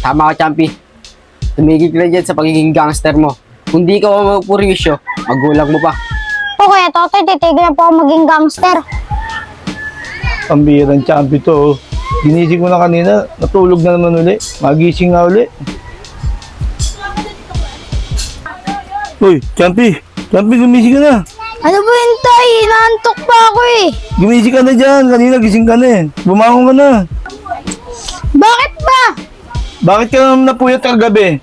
Tama ka, Champi. Tumigil ka na dyan sa pagiging gangster mo. Kung di ka magpurisyo, magulang mo pa. Po Kuya Totoy, titigil na po ako maging gangster. Pambirang champi to. Ginising ko na kanina, natulog na naman uli. Magising na uli. Uy, champi! Champi, gumising ka na! Ano ba yun, Tay? Inaantok pa ako eh. Gumising ka na dyan! Kanina gising ka na eh. Bumangon ka na. Bakit ba? Bakit ka naman napuyat kagabi?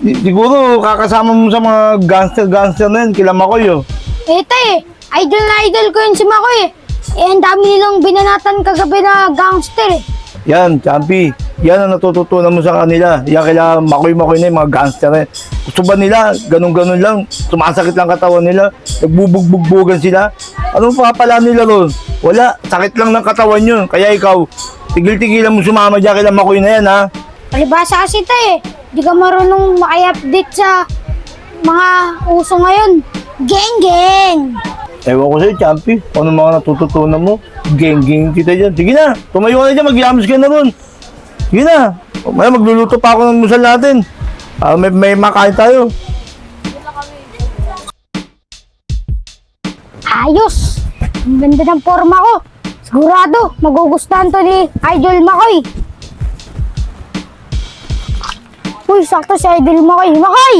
Siguro kakasama mo sa mga gangster na yun, kila Makoy oh. Eh, Tay, idol na idol ko yun si Makoy eh. Eh, ang dami nilang binanatan kagabi na gangster eh. Yan, champi. Yan ang natututunan mo sa kanila. Yan kila Makoy na yung mga gangster na yun. Gusto ba nila? Ganun-ganun lang. Sumasakit lang katawan nila. Nagbubug-bugbugan sila. Anong papala nila ron? Wala. Sakit lang ng katawan yun. Kaya ikaw, tigil-tigilan mo sumama dyan kila Makoy na yan ha. Palibasa kasi Tay eh. Di ka marunong maki-update sa mga uso ngayon. Geng-geng! Ewan ko sa'yo, champi. Kung ano mga natututunan mo, geng-geng kita dyan. Sige na, tumayo ka na dyan, magyamos ka na ron. Sige na, may magluluto pa ako ng musal natin. May makain tayo. Ayos! Ang ganda ng forma ko. Sigurado, magugustuhan to ni Idol Makoy. Uy, sakto si Idol Makoy. Makoy!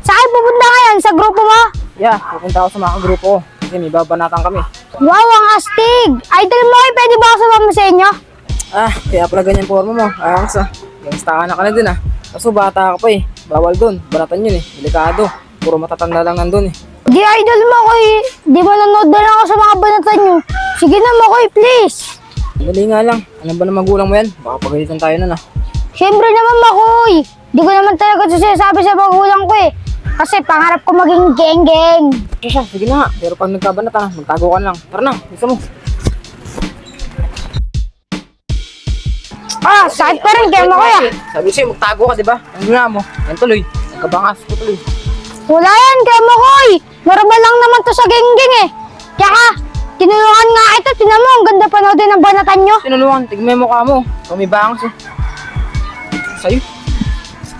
Saan pupunta ka yan? Sa grupo mo? Yeah, pupunta ako sa mga grupo. Kasi may babanatan kami. Wow, ang astig! Idol Makoy, pwede ba ako sumama sa inyo? Kaya pala ganyan forma mo. Ayos ah. Gangstahan ka na din ah. Kaso bata ka pa eh. Bawal dun. Banatan yun eh. Delikado. Puro matatanda lang nandun eh. Di Idol Makoy, di manonood na lang ako sa mga banatan nyo. Sige na Makoy, please! Dali nga lang. Alam ba na magulang mo yan? Baka pagalitan tayo nun ah. Siyempre naman Makoy! Di ko naman talaga sinasabi sa magulang ko eh. Kasi pangarap ko maging geng-geng. Sige na nga. Pero pag nagkabanatan na, magtago ka na lang. Tara na. Bisa mo. Sakit pa rin kaya Makoy ah. Sabi sa'yo, magtago ka, di ba? Ang nga mo. Yan tuloy. Nagkabangas ko tuloy. Wala yan kaya Makoy. Normal lang naman to sa geng-geng eh. Tsaka, tinulungan nga ito. Tinan mo, ang ganda panoodin ng banatan nyo. Tinulungan, tignan mo mukha mo. Kung may bangas eh. Sa'yo.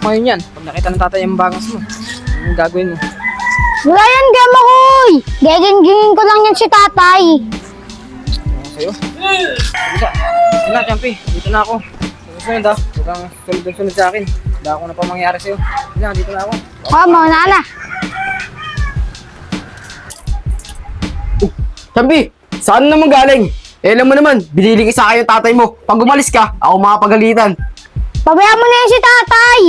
Ngayon yan, pag nakita ng tatay yung bangas mo, anong gagawin mo? Wala yan kaya Makoy. Geng-gengin ko lang yan si tatay. Sa'yo? Sige na, Champi. Dito na ako. Susunod ha. Huwag kang sunod-sunod sa akin. Wala ako na pa mangyari sa'yo. Sige na, dito na ako. Mauna na. Champi, saan naman galing? Alam mo naman, binili ka sa akin yung tatay mo. Pag umalis ka, ako makapagalitan. Pabayaan mo na yan si tatay.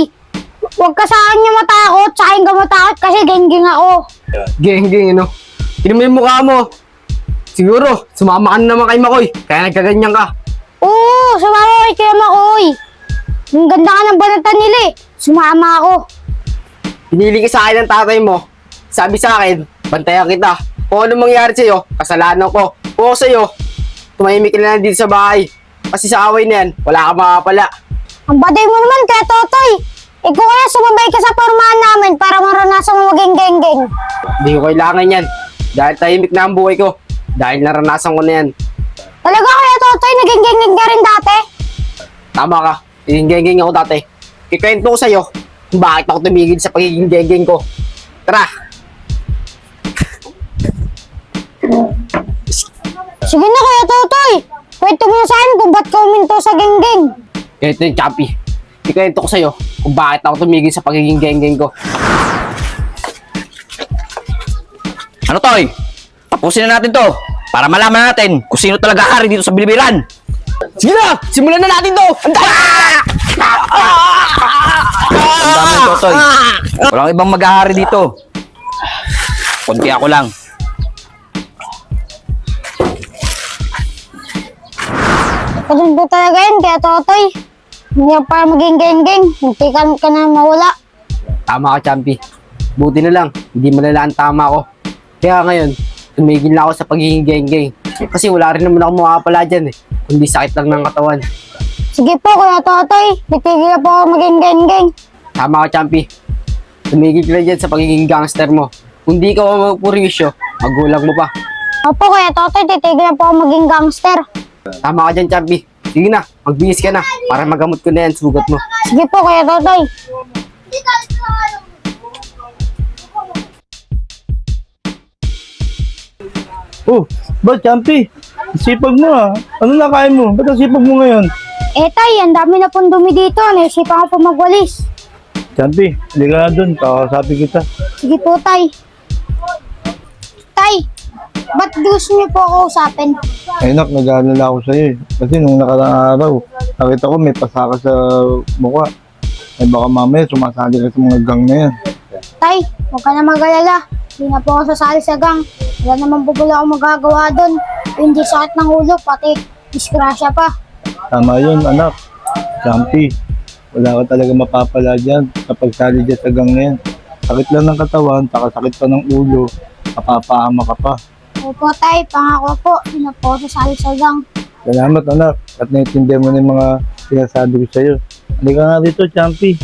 Huwag ka sa kanya matakot. Sa akin ka matakot kasi geng-geng ako. Geng-geng, ano? Tignan mo yung mukha mo. Siguro, sumama ka na naman kay Makoy. Kaya nagkaganyan ka. Oo, sumama kay Kuya Makoy. Ang ganda ka ng banatan nila eh. Sumama ako. Binili ka sa akin ng tatay mo. Sabi sa akin, bantayan kita. Kung ano mangyari sa'yo, kasalanan ko. Kung ako sa'yo, tumahimik ka na lang dito sa bahay. Kasi sa away na yan, wala ka makapala. Ang baday mo naman kaya Totoy. Ikaw kaya sumabay ka sa pormahan namin para maranasan mo maging geng-geng. Hindi ko kailangan yan. Dahil tahimik na ang buhay ko. Dahil naranasan ko na yan. Talaga kaya Totoy, naging geng-geng ka rin dati? Tama ka. Naging geng-geng ako dati. Kikwento ko sa'yo kung bakit ako tumigil sa pagiging geng-geng ko. Tara! Sige na kaya Totoy. Kwento mo na sa akin kung ba't ka uminto sa geng-geng. Ito yung Champi. Kikwento ko sa'yo kung bakit ako tumigil sa pagiging geng-geng ko. Ano Toy? Tapusin na natin to para malaman natin kung sino talaga hari dito sa Bilibiran. Sige na! Simulan na natin to! Ang dami! Ang dami to, Toy. Walang ibang mag-ahari dito. Kunti ako lang. Ganun po talaga yun kaya Totoy. Hindi ka para maging geng-geng. Hindi ka na mawala. Tama ka, Champi. Buti na lang, hindi malala ang tama ko. Kaya ngayon, tumigil na ako sa pagiging geng-geng. Kasi wala rin naman ako makapala dyan eh. Kundi sakit lang ng katawan. Sige po kuya Totoy. Titigil na po ako maging geng-geng. Tama ka, Champi. Tumigil ka na dyan sa pagiging gangster mo. Kung di ka magpurisyo, magulang mo pa. Opo kuya Totoy, titigil na po ako maging gangster. Tama ka dyan, Champi. Sige na, magbihis ka na para magamot ko na yan sugat mo. Sige po, Kuya Totoy. Oh, ba, Champi? Sipag mo ah. Ano na kain mo? Ba't ang sipag mo ngayon? Eh, Tay, ang dami na pong dumi dito. Naisipan ko po magwalis. Champi, halika na dun. Kakasabi kita. Sige po, Tay. Tay, ba't gusto niyo po ako usapin? Ay nak, nag-aalala ako sa'yo eh. Kasi nung nakaraang araw, nakita ko may pasaka sa mukha. Ay baka mamaya sumasali ka sa mga gang na yan. Tay, huwag ka na mag-alala. Hindi na po ako sasali sa gang. Wala naman po pala akong magagawa doon. Hindi sakit ng ulo, pati disgrasya pa. Tama yun, anak. Champi, wala ka talaga mapapala dyan kapag sali dyan sa gang na yan. Sakit lang ng katawan, sakit pa ng ulo, mapapahama ka pa. Opo, Tay, pangako po. Hindi na po ako sasali sa gang. Salamat anak, at naiintindihan mo na yung mga sinasabi ko sa'yo. Halika nga dito, Champi.